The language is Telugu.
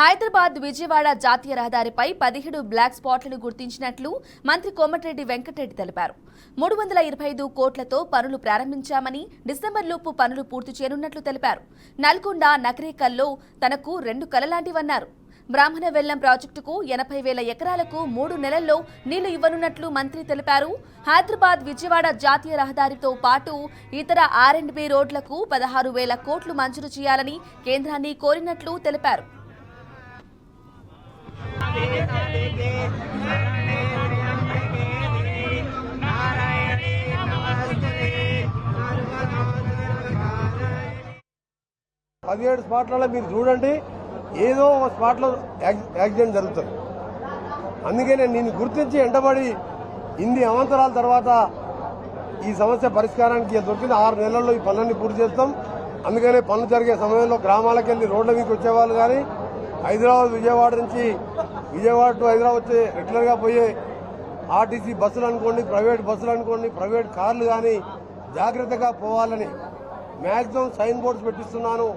హైదరాబాద్ విజయవాడ జాతీయ రహదారిపై 17 బ్లాక్ స్పాట్లను గుర్తించినట్లు మంత్రి కోమటిరెడ్డి వెంకటరెడ్డి తెలిపారు. 325 కోట్లతో పనులు ప్రారంభించామని, డిసెంబర్లోపు పనులు పూర్తి చేయనున్నట్లు తెలిపారు. నల్గొండ, నకరేకల్లో తనకు 2 కలలాంటివన్నారు. బ్రాహ్మణ వెల్లం ప్రాజెక్టుకు 80,000 ఎకరాలకు 3 నెలల్లో నీళ్లు ఇవ్వనున్నట్లు మంత్రి తెలిపారు. హైదరాబాద్ విజయవాడ జాతీయ రహదారితో పాటు ఇతర R&B రోడ్లకు 16,000 కోట్లు మంజూరు చేయాలని కేంద్రాన్ని కోరినట్లు తెలిపారు. పదిహేడు స్పాట్లలో మీరు చూడండి, ఏదో ఒక స్పాట్లో యాక్సిడెంట్ జరుగుతుంది. అందుకే నేను గుర్తించి ఎండబడి ఇన్ని అవంతరాల తర్వాత ఈ సమస్య పరిష్కారానికి దొరికింది. 6 నెలల్లో ఈ పనులన్నీ పూర్తి చేస్తాం. అందుకనే పనులు జరిగే సమయంలో గ్రామాలకు వెళ్ళి రోడ్ల మీకు వచ్చేవాళ్ళు కానీ, హైదరాబాద్ విజయవాడ నుంచి విజయవాడ టు హైదరాబాద్ వచ్చే రెగ్యులర్గా పోయే ఆర్టీసీ బస్సులు అనుకోండి, ప్రైవేట్ బస్సులు అనుకోండి, ప్రైవేట్ కార్లు కానీ జాగ్రత్తగా పోవాలని మ్యాక్సిమం సైన్ బోర్డ్స్ పెట్టిస్తున్నాను.